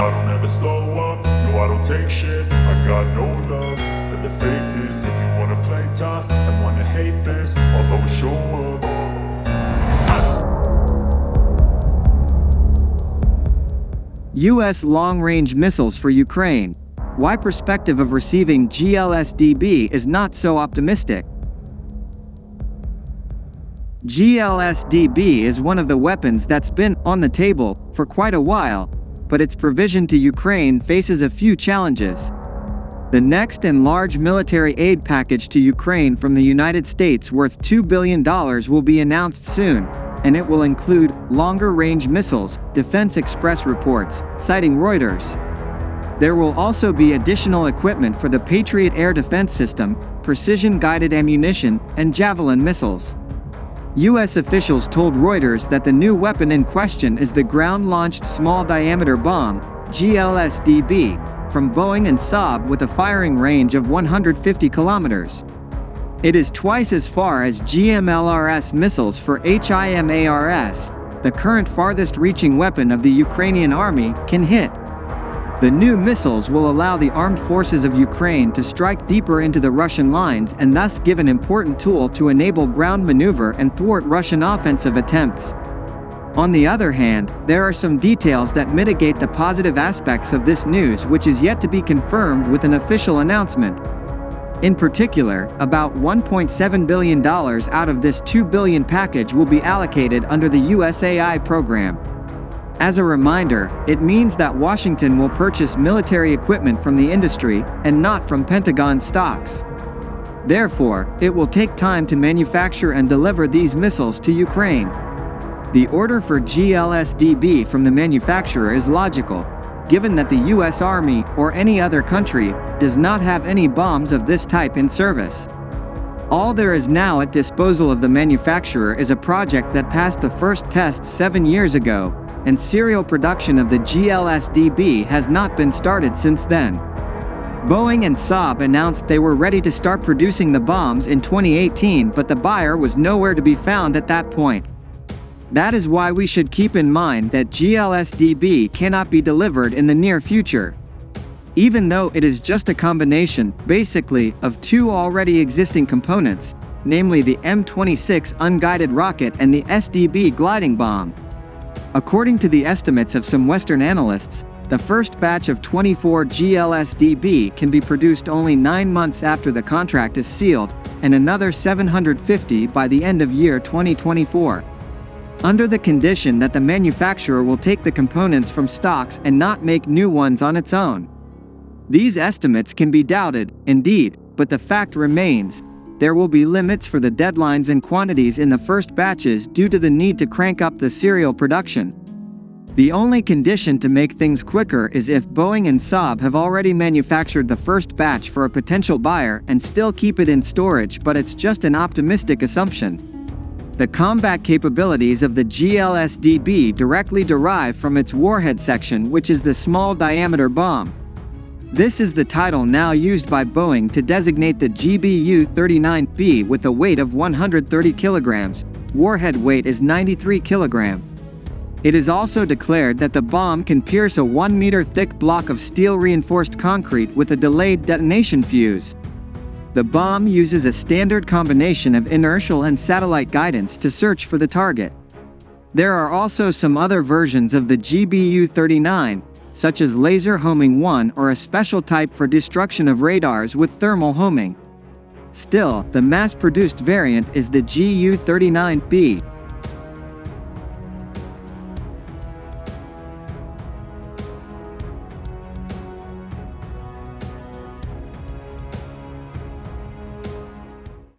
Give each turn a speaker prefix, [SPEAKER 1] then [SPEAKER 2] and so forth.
[SPEAKER 1] I don't ever slow up, no I don't take shit. I got no love for the fakeness. If you wanna play tough and wanna hate this, I'll always show up.
[SPEAKER 2] U.S. long-range missiles for Ukraine. Why perspective of receiving GLSDB is not so optimistic. GLSDB is one of the weapons that's been on the table for quite a while, but its provision to Ukraine faces a few challenges. The next and large military aid package to Ukraine from the United States worth $2 billion will be announced soon, and it will include longer-range missiles, Defense Express reports, citing Reuters. There will also be additional equipment for the Patriot air defense system, precision-guided ammunition, and Javelin missiles. U.S. officials told Reuters that the new weapon in question is the Ground-Launched Small-Diameter Bomb, GLSDB, from Boeing and Saab with a firing range of 150 kilometers. It is twice as far as GMLRS missiles for HIMARS, the current farthest-reaching weapon of the Ukrainian army, can hit. The new missiles will allow the armed forces of Ukraine to strike deeper into the Russian lines and thus give an important tool to enable ground maneuver and thwart Russian offensive attempts. On the other hand, there are some details that mitigate the positive aspects of this news, which is yet to be confirmed with an official announcement. In particular, about $1.7 billion out of this $2 billion package will be allocated under the USAI program. As a reminder, it means that Washington will purchase military equipment from the industry, and not from Pentagon stocks. Therefore, it will take time to manufacture and deliver these missiles to Ukraine. The order for GLSDB from the manufacturer is logical, given that the U.S. Army, or any other country, does not have any bombs of this type in service. All there is now at disposal of the manufacturer is a project that passed the first tests 7 years ago, and serial production of the GLSDB has not been started since then. Boeing and Saab announced they were ready to start producing the bombs in 2018, but the buyer was nowhere to be found at that point. That is why we should keep in mind that GLSDB cannot be delivered in the near future. Even though it is just a combination, basically, of two already existing components, namely the M26 unguided rocket and the SDB gliding bomb. According to the estimates of some Western analysts, the first batch of 24 GLSDB can be produced only 9 months after the contract is sealed, and another 750 by the end of year 2024. Under the condition that the manufacturer will take the components from stocks and not make new ones on its own. These estimates can be doubted, indeed, but the fact remains. There will be limits for the deadlines and quantities in the first batches due to the need to crank up the serial production. The only condition to make things quicker is if Boeing and Saab have already manufactured the first batch for a potential buyer and still keep it in storage, but it's just an optimistic assumption. The combat capabilities of the GLSDB directly derive from its warhead section, which is the small diameter bomb. This is the title now used by Boeing to designate the GBU-39B with a weight of 130 kilograms. Warhead weight is 93 kilograms. It is also declared that the bomb can pierce a 1-meter thick block of steel-reinforced concrete with a delayed detonation fuse. The bomb uses a standard combination of inertial and satellite guidance to search for the target. There are also some other versions of the GBU-39, such as laser homing 1 or a special type for destruction of radars with thermal homing. Still, the mass-produced variant is the GU-39B,